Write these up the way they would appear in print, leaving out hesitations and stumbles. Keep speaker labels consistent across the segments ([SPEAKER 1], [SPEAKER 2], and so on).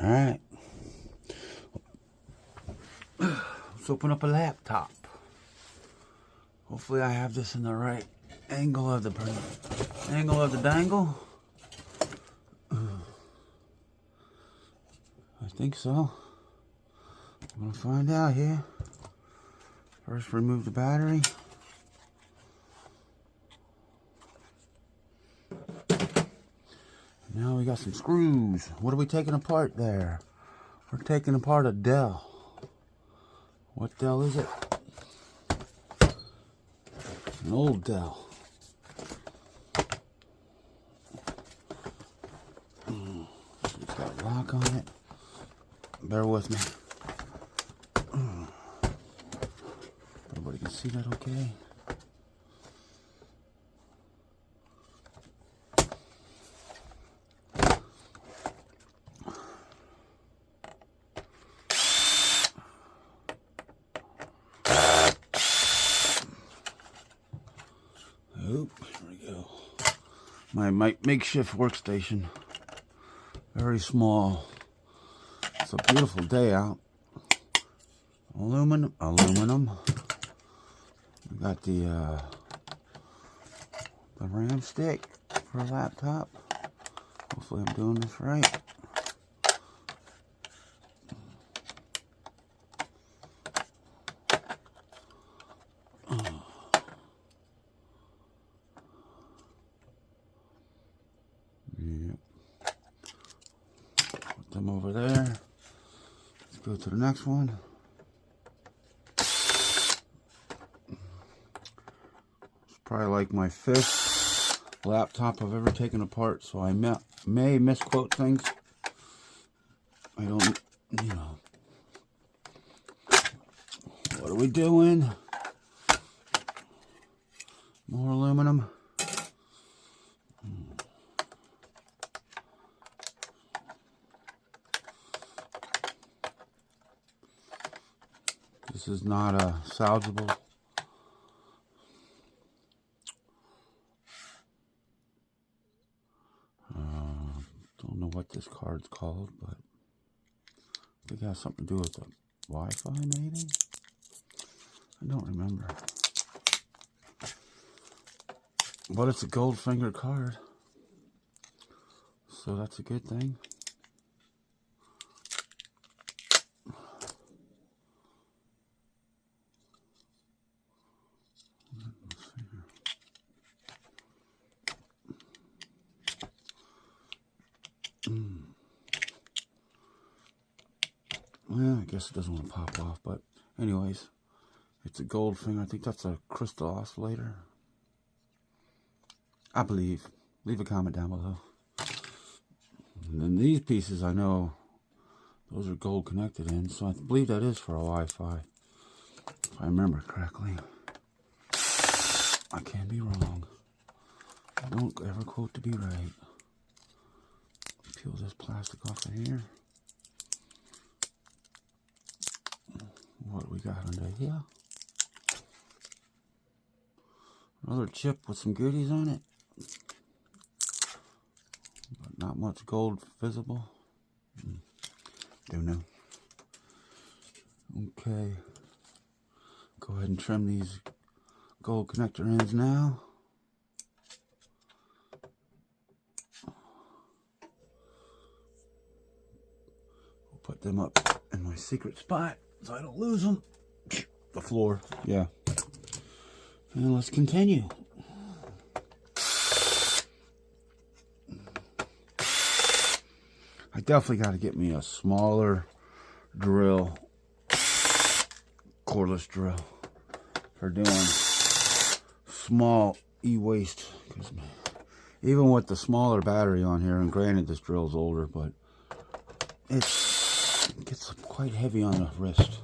[SPEAKER 1] Alright. Let's open up a laptop. Hopefully I have this in the right angle of the dangle. I think so. I'm gonna find out here. First, remove the battery. Now we got some screws. What are we taking apart there? We're taking apart a Dell. What Dell is it? An old Dell. It's got a lock on it. Bear with me. Everybody can see that okay? Oop, here we go. My makeshift workstation. Very small. It's a beautiful day out. Aluminum. We got the RAM stick for a laptop. Hopefully I'm doing this right. Put them over there. Let's go to the next one. It's probably like my 5th laptop I've ever taken apart, so I may misquote things. I don't, you know. What are we doing? More aluminum. This is not a salvageable. Don't know what this card's called, but I think it has something to do with the Wi-Fi, maybe? I don't remember. But it's a gold finger card, so that's a good thing. Well, I guess it doesn't want to pop off, but anyways, it's a gold finger. I think that's a crystal oscillator, I believe. Leave a comment down below. And then these pieces, I know those are gold connected in, so I believe that is for a Wi-Fi, if I remember correctly. I can be wrong. I don't ever quote to be right. Peel this plastic off of here. What we got under here? Another chip with some goodies on it, but not much gold visible. Don't know. Okay, go ahead and trim these gold connector ends now. We'll put them up in my secret spot so I don't lose them. The floor, yeah. And let's continue. I definitely got to get me a smaller drill, cordless drill, for doing small e-waste. Because even with the smaller battery on here, and granted this drill's older, but it gets quite heavy on the wrist.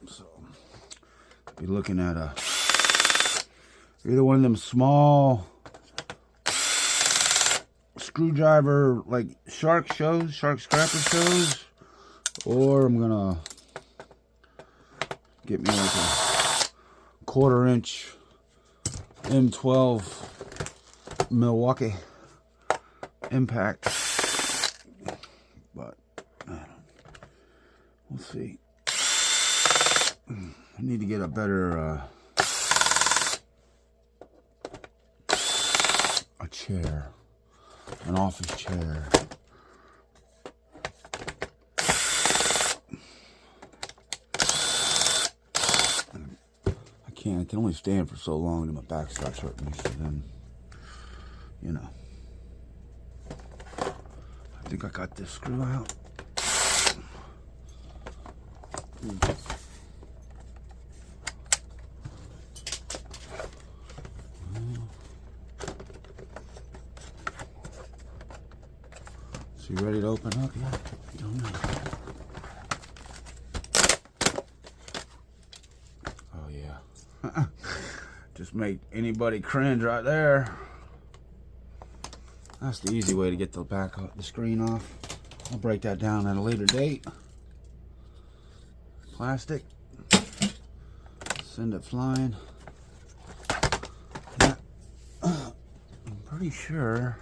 [SPEAKER 1] So be looking at either one of them small screwdriver, like shark scrapper shows, or I'm gonna get me like a 1/4 inch M12 Milwaukee impact but we'll see. I need to get a better a chair, an office chair. I can only stand for so long and my back starts hurting me, so then, you know. I think I got this screw out. Is he ready to open up? Yeah, I don't know. Oh yeah. Just make anybody cringe right there. That's the easy way to get the back of the screen off. I'll break that down at a later date. Plastic. Send it flying. Yeah. I'm pretty sure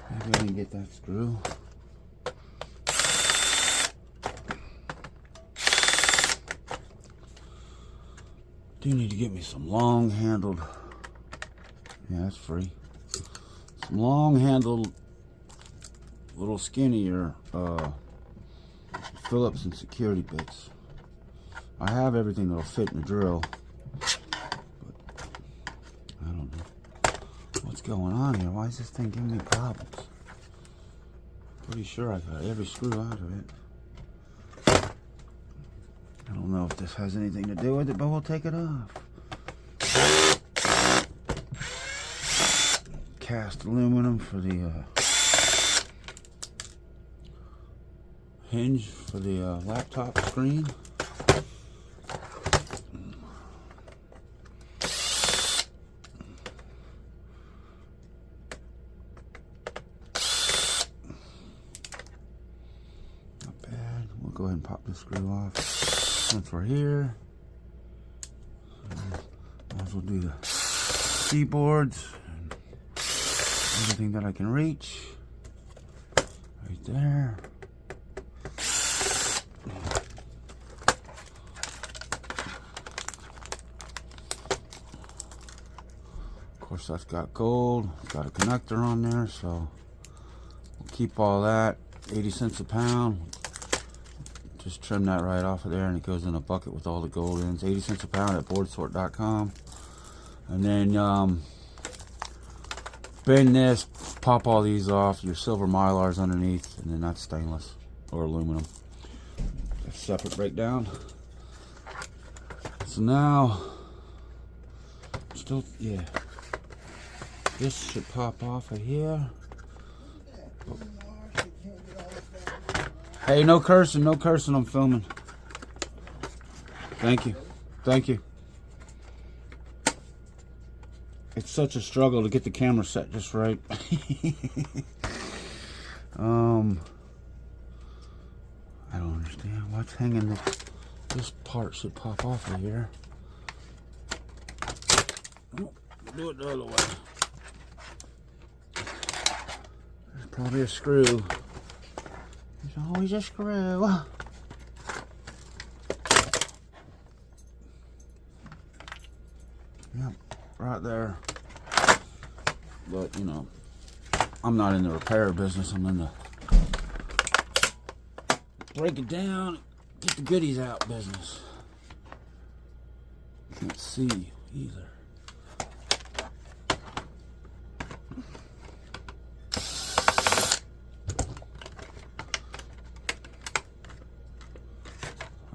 [SPEAKER 1] maybe I can get that screw. Do need to get me some long handled. Yeah, that's free. Some long handled, little skinnier Phillips and security bits. I have everything that'll fit in the drill, but I don't know what's going on here. Why is this thing giving me problems? Pretty sure I got every screw out of it. I don't know if this has anything to do with it, but we'll take it off. Cast aluminum for the hinge for the laptop screen. Not bad. We'll go ahead and pop this screw off. Since we're here, might as well do the keyboards and everything that I can reach. Right there. Of course, that's got gold. It's got a connector on there, so we'll keep all that. 80 cents a pound. Just trim that right off of there and it goes in a bucket with all the gold ends. 80 cents a pound at boardsort.com. And then bend this, pop all these off. Your silver Mylar's underneath, and then that's stainless or aluminum. That's separate breakdown. So now, still, yeah, this should pop off of here. Hey, no cursing, no cursing, I'm filming. Thank you. Thank you. It's such a struggle to get the camera set just right. I don't understand what's hanging. This part should pop off of here. Oh, do it the other way. There's probably a screw. There's always a screw. Yep, right there. But, you know, I'm not in the repair business. I'm in the break it down, get the goodies out business. Can't see either.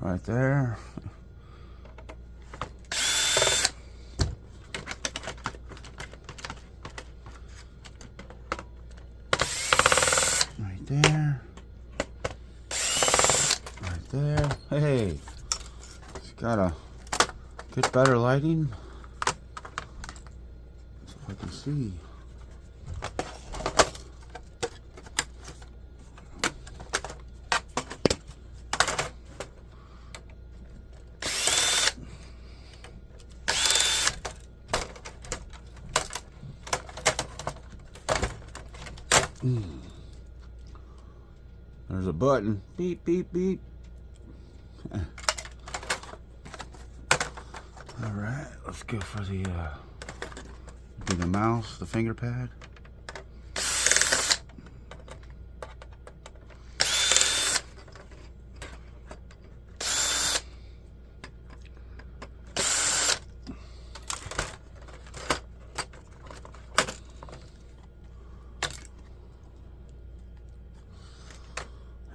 [SPEAKER 1] Right there. Right there. Right there. Hey, it's gotta get better lighting. So if I can see. There's a button. Beep, beep, beep. Alright, let's go for the mouse, the finger pad.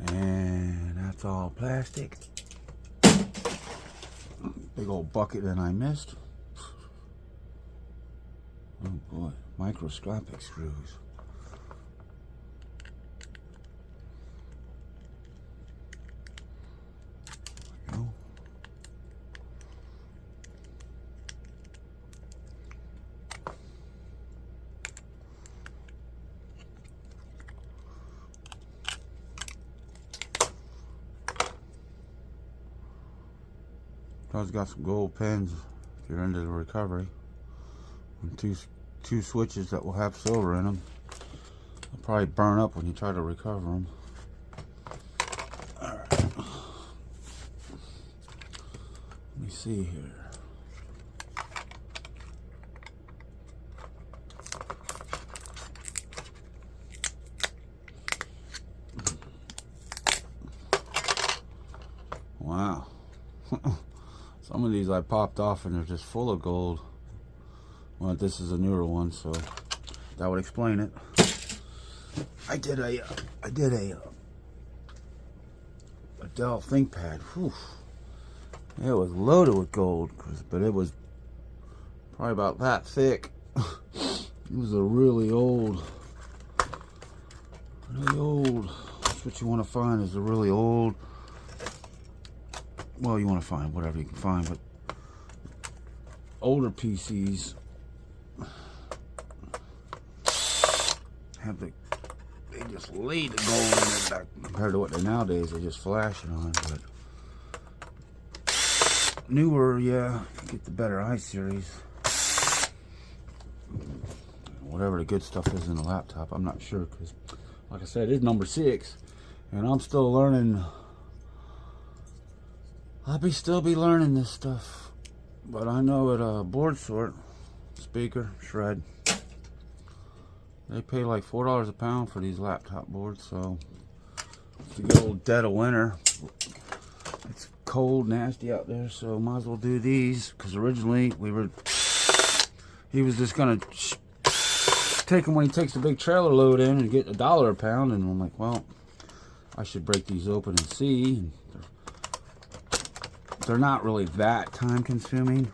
[SPEAKER 1] And that's all plastic. Big old bucket that I missed. Oh boy, microscopic screws. There we go. It's got some gold pins if you're into the recovery, and two switches that will have silver in them. They'll probably burn up when you try to recover them. All right. Let me see here. Wow. Some of these I popped off and they're just full of gold. Well, this is a newer one, so that would explain it. I did a Dell ThinkPad. Whew. It was loaded with gold, but it was probably about that thick. It was a really old. That's what you want to find, is a really old. Well, you want to find whatever you can find, but older PCs have they just laid the gold in it back compared to what they nowadays, they just flash it on. But newer, yeah, you get the better i-series. Whatever the good stuff is in the laptop, I'm not sure, because like I said, it's number 6, and I'm still learning. I'll still be learning this stuff, but I know at Board Sort, speaker, shred, they pay like $4 a pound for these laptop boards. So it's the old dead of winter. It's cold, nasty out there, so might as well do these. Because originally he was just gonna take them when he takes the big trailer load in and get $1 a pound, and I'm like, well, I should break these open and see. And they're not really that time consuming.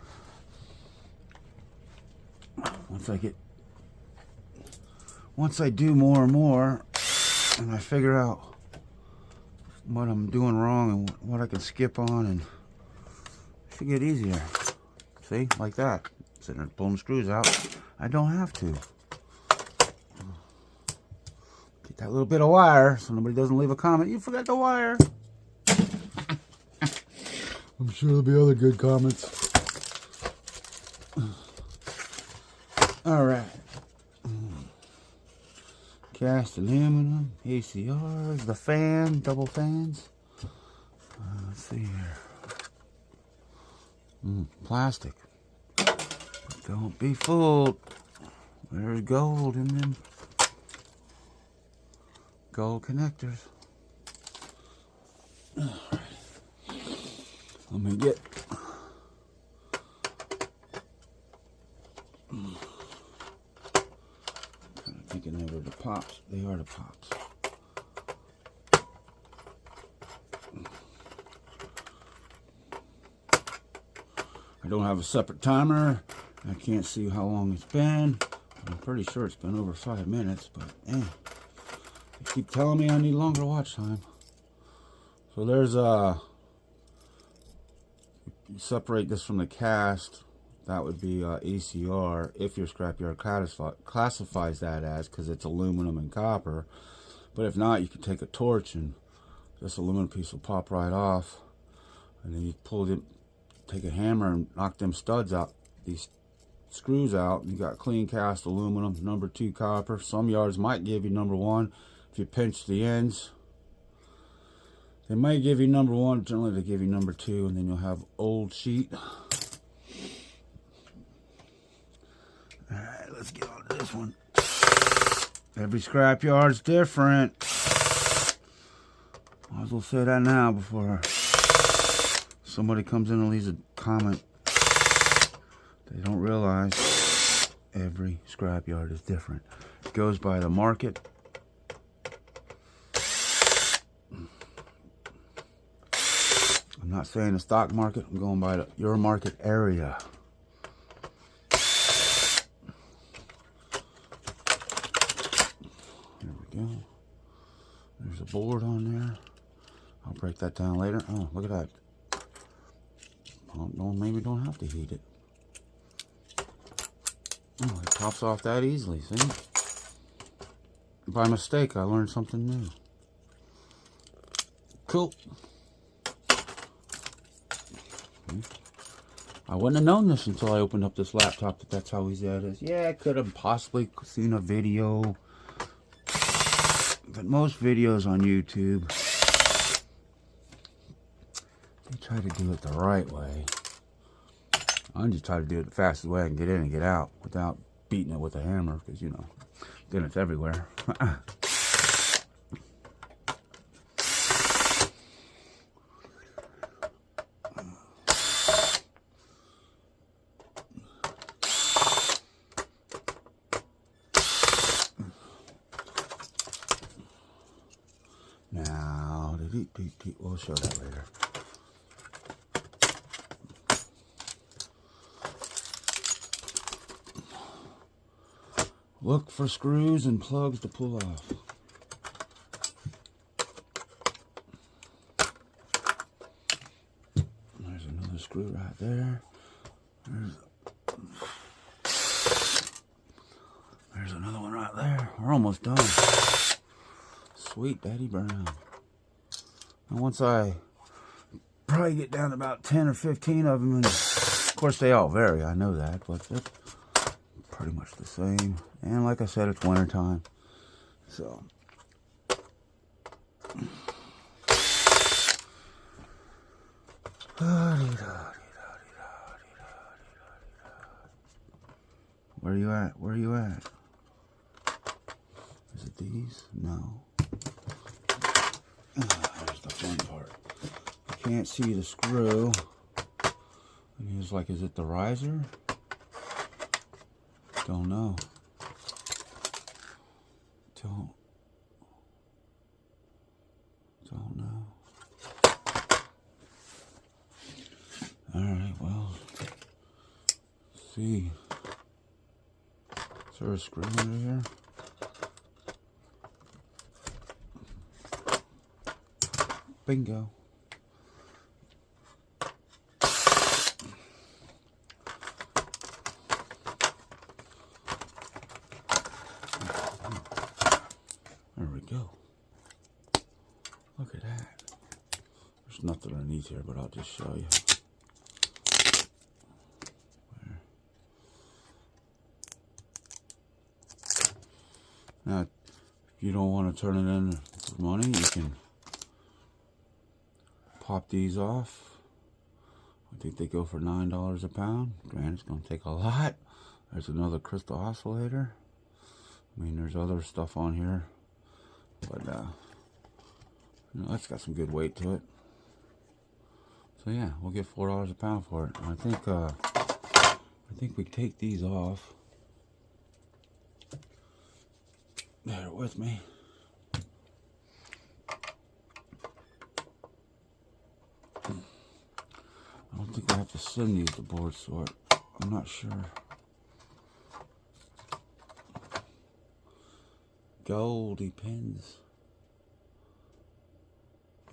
[SPEAKER 1] Once I do more and more, and I figure out what I'm doing wrong and what I can skip on, and it should get easier. See, like that. Sitting there pulling screws out. I don't have to. Get that little bit of wire so nobody doesn't leave a comment. You forgot the wire. I'm sure there'll be other good comments. All right. Cast aluminum, ACRs, the fan, double fans. Let's see here. Plastic. But don't be fooled. There's gold in them. Gold connectors. All right. Let me get kind of thinking they were the pops. They are the pops. I don't have a separate timer. I can't see how long it's been. I'm pretty sure it's been over 5 minutes, but they keep telling me I need longer watch time. So there's you separate this from the cast, that would be ACR, if your scrapyard classifies that as, because it's aluminum and copper. But if not, you can take a torch and this aluminum piece will pop right off, and then you take a hammer and knock them studs out, these screws out, and you got clean cast aluminum, number 2 copper. Some yards might give you number 1 if you pinch the ends. They might give you number 1, generally they give you number 2, and then you'll have old sheet. Alright, let's get on to this one. Every scrapyard's different. Might as well say that now before somebody comes in and leaves a comment. They don't realize every scrapyard is different. It goes by the market. I'm not saying the stock market, I'm going by your market area. There we go. There's a board on there. I'll break that down later. Oh, look at that. Maybe don't have to heat it. Oh, it pops off that easily, see? By mistake, I learned something new. Cool. I wouldn't have known this until I opened up this laptop that that's how easy that is. Yeah, I could have possibly seen a video, but most videos on YouTube, they try to do it the right way. I just try to do it the fastest way I can get in and get out without beating it with a hammer, because, you know, then it's everywhere. Now, we'll show that later. Look for screws and plugs to pull off. There's another screw right there. There's another one right there. We're almost done. Sweet Daddy Brown. And once I probably get down to about 10 or 15 of them, and of course they all vary, I know that, but they're pretty much the same. And like I said, it's winter time, so where you at? Where you at? Is it these? No. There's the fun part. You can't see the screw. And he was like, is it the riser? Don't know. Don't know. Alright, well. Let's see. Is there a screw under here? Bingo. There we go. Look at that. There's nothing underneath here, but I'll just show you. There. Now, if you don't want to turn it in for money, you can pop these off. I think they go for $9 a pound. Granted, it's going to take a lot. There's another crystal oscillator. I mean, there's other stuff on here, but you know, it's got some good weight to it. So yeah, we'll get $4 a pound for it. And I think we take these off. Bear with me. I don't think I have to send these to board sort. I'm not sure. Goldie pins.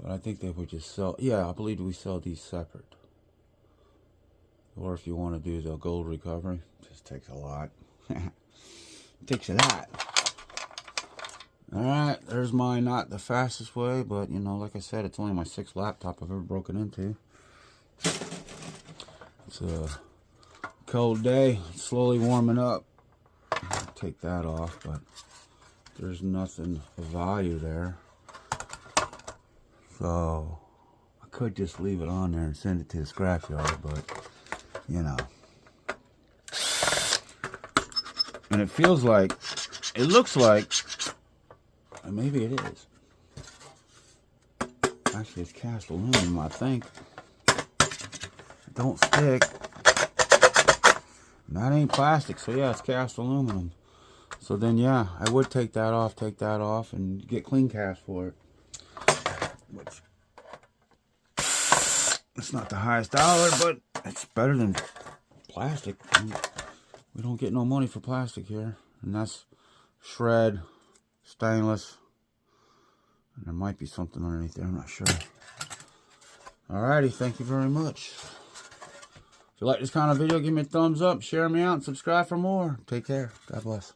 [SPEAKER 1] But I think they would just sell. Yeah, I believe we sell these separate. Or if you want to do the gold recovery, it just takes a lot. It takes a lot. Alright, there's mine. Not the fastest way, but you know, like I said, it's only my 6th laptop I've ever broken into. It's a cold day, it's slowly warming up. I'll take that off, but there's nothing of value there. So I could just leave it on there and send it to the scrapyard, but you know. And it feels like, it looks like, and maybe it is. Actually, it's cast aluminum, I think. It don't stick. And that ain't plastic, so yeah, it's cast aluminum. So then, yeah, I would take that off, and get clean cast for it. Which, it's not the highest dollar, but it's better than plastic. We don't get no money for plastic here. And that's shred, stainless. And there might be something underneath there, I'm not sure. Alrighty, thank you very much. If you like this kind of video, give me a thumbs up, share me out, and subscribe for more. Take care. God bless.